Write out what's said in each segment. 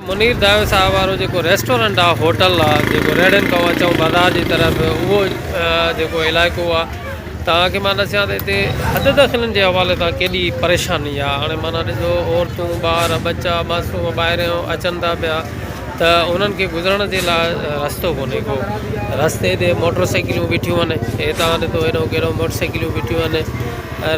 मुनीर दाव साहब वारो जेको रेस्टोरेंट आहे होटल आहे जेको रेड एंड कवा चऊं बाज़ार जी तरफ़ उहो जेको इलाइक़ो आहे तव्हांखे मां ॾिसां त हिते हद दख़लनि जे हवाले तां केॾी परेशानी आहे। हाणे माना ॾिसो औरतूं ॿार बच्चा मासूम ॿाहिरियों अचनि था पिया त उन्हनि खे गुज़रण जे लाइ रस्तो कोन्हे को। रस्ते ते मोटर साइकिलियूं बीठियूं आहिनि, हे तव्हां ॾिठो हेॾो कहिड़ो मोटर साइकिलियूं बीठियूं आहिनि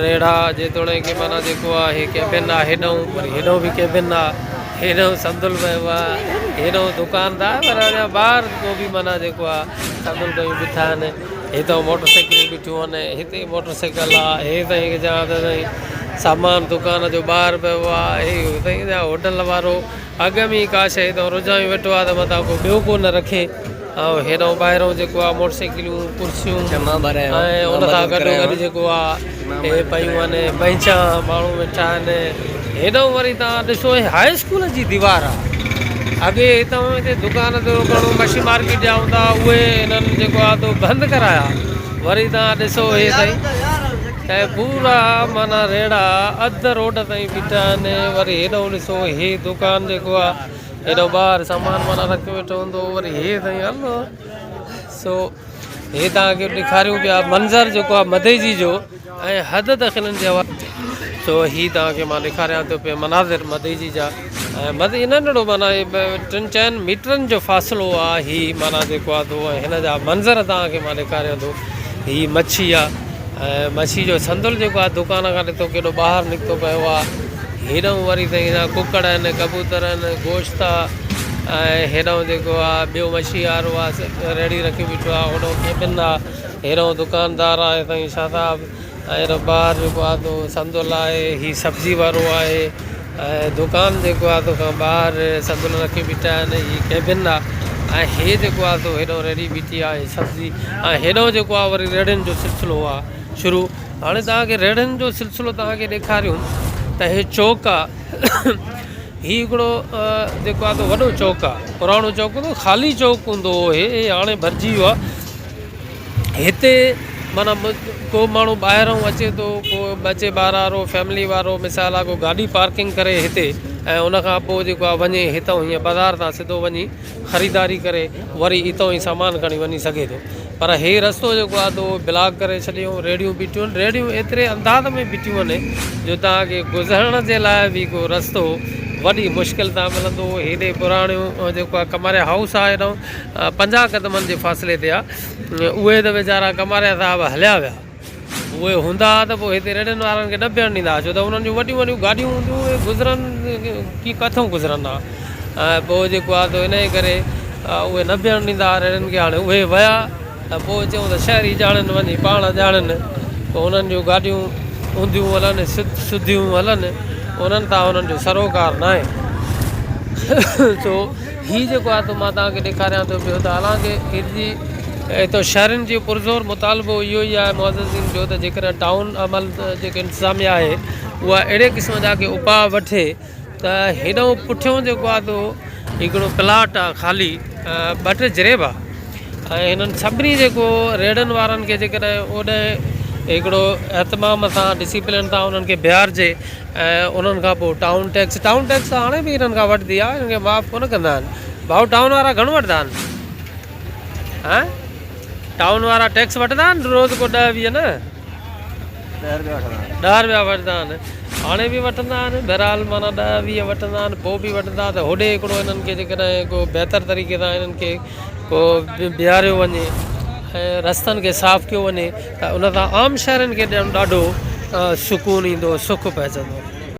रेड़ा जेतोणीकि माना जेको आहे हे कैबिन आहे हेॾो वरी हेॾो बि कैबिन आहे हेॾो संदुल पियो आहे हेॾो दुकानदार पर अञा ॿार को बि माना जेको आहे संदुल कयूं बीठा आहिनि। हितां मोटर साइकिलियूं बीठियूं आहिनि, हिते मोटर साइकिल आहे, हे ताईं चवां त साईं सामान दुकान जो ॿाहिरि पियो आहे, हे ताईं होटल वारो अॻ में ई का शइ त रुझाई वेठो आहे त मथां को ॿियो को न रखे। ऐं हेॾो ॿाहिरों जेको आहे मोटर साइकिलियूं कुर्सियूं ऐं उन सां गॾु जेको आहे हे पयूं आहिनि बैंचा माण्हू वेठा आहिनि। हेॾो वरी तव्हां ॾिसो हाई स्कूल जी दीवार आहे। अॻे हितां हिते दुकान ते रोकणो मच्छी मार्केट जा हूंदा उहे हिननि जेको आहे तो बंदि कराया। वरी तव्हां ॾिसो हे ताईं ऐं पूरा माना रेड़ा अधु रोड ताईं बीठा आहिनि। वरी हेॾो ॾिसो हे दुकान जेको आहे हेॾो ॿाहिरि सामान माना रखियो वेठो हूंदो वरी हे ताईं हलो सो हे तव्हांखे ॾेखारियूं पिया मंज़र जेको आहे मदेजी जो ऐं हद दख़लनि जे हवाले सो हीअ तव्हांखे मां ॾेखारियां थो पियो मनाज़िर मदेजी जा ऐं मदे नंढड़ो माना 3-4 मीटरनि जो फ़ासिलो आहे। हीअ माना जेको आहे तो हिन जा मंज़र तव्हांखे मां ॾेखारियां थो। हीअ मच्छी आहे ऐं मच्छी जो संदुल जेको आहे दुकान खां ॾिठो केॾो ॿाहिरि निकितो पियो आहे। हेॾो वरी ताईं कुकड़ आहिनि कबूतर आहिनि गोश्त आहे ऐं हेॾो जेको आहे ॿियो मच्छी वारो आहे रेडी रखी बीठो आहे होॾो केबिन आहे हेॾो दुकानदार आहे ताईं शादाब ऐं हेॾो ॿाहिरि जेको आहे तो संदुल आहे। हीअ सब्ज़ी वारो आहे ऐं दुकान जेको आहे तो खां ॿाहिरि संदुल रखी बीठा आहिनि। हीअ केबिन आहे ऐं हे जेको आहे तो हेॾो रेडी बीठी आहे सब्ज़ी ऐं हेॾो जेको आहे वरी रेड़ियुनि जो सिलसिलो आहे शुरू। हाणे तव्हांखे रेड़ियुनि जो सिलसिलो तव्हांखे ॾेखारियूं त हे चौक आहे। हीअ हिकिड़ो जेको आहे तो वॾो चौक आहे पुराणो चौक हूंदो ख़ाली चौक हूंदो हो हे हाणे भरिजी वियो आहे। हिते माना को माण्हू ॿाहिरों अचे थो को बचे ॿार वारो फैमिली वारो मिसाल आहे को गाॾी पार्किंग करे हिते ऐं उनखां पोइ जेको आहे वञे हितां हीअं बाज़ार तां सिधो वञी ख़रीदारी करे वरी हितां ई सामान खणी वञी सघे थो। पर हे रस्तो जेको आहे तो ब्लॉक करे छॾियूं रेडियूं बीठियूं आहिनि। रेडियूं एतिरे अंदाज़ में बीठियूं आहिनि जो तव्हांखे गुज़रण जे लाइ बि को रस्तो वॾी मुश्किल तां मिलंदो। हेॾे पुराणियूं जेको आहे कमारिया हाउस आहे हेॾो 50 क़दमनि जे फ़ासिले ते आहे। उहे त वीचारा कमारिया साहिब हलिया विया उहे हूंदा त पोइ हिते रेडियुनि वारनि खे न बीहण ॾींदा छो त उन्हनि जूं वॾियूं वॾियूं गाॾियूं हूंदियूं उहे गुज़रनि की किथां गुज़रंदा ऐं पोइ जेको आहे त इन जे करे उहे न बीहण ॾींदा रेडियुनि खे। हाणे उहे विया त पोइ चऊं त शहरी ॼाणनि वञी पाण ॼाणनि पोइ उन्हनि जूं गाॾियूं हूंदियूं हलनि सिधियूं हलनि उन्हनि तां उन्हनि जो सरोकार न आहे। सो हीअ जेको आहे त मां तव्हांखे ॾेखारियां थो पियो त हालांकि हिते हितां शहरनि जो पुरज़ोर मुतालबो इहो ई आहे मुअज़्ज़िन जो त जेकॾहिं टाउन अमल जेके इंतिज़ामिया आहे उहा अहिड़े क़िस्म जा के उपाउ वठे त हेॾो पुठियों जेको आहे तो हिकिड़ो प्लाट आहे ख़ाली 2-3 जरेब आहे ऐं हिननि सभिनी जेको रेड़नि वारनि खे जेकॾहिं ओॾे हिकिड़ो एतमाम सां डिसिप्लिन सां उन्हनि खे बीहारिजे ऐं उन्हनि खां पोइ टाउन टैक्स हाणे बि हिननि खां वठंदी आहे हिननि खे माफ़ु कोन कंदा आहिनि। भाऊ टाउन वारा घणो वठंदा आहिनि हां टाउन वारा टैक्स वठंदा आहिनि रोज़ को 10-20 न 10 रुपया वठंदा आहिनि हाणे बि वठंदा आहिनि। बहरहाल माना 10-20 वठंदा आहिनि पोइ बि वठंदा त होॾे हिकिड़ो हिननि खे जेकॾहिं को बहितर तरीक़े सां हिननि खे को बीहारियो वञे ऐं रस्तनि खे साफ़ु कयो वञे त उन सां आम शहरनि खे ॾाढो सुकून ईंदो सुख पइजंदो।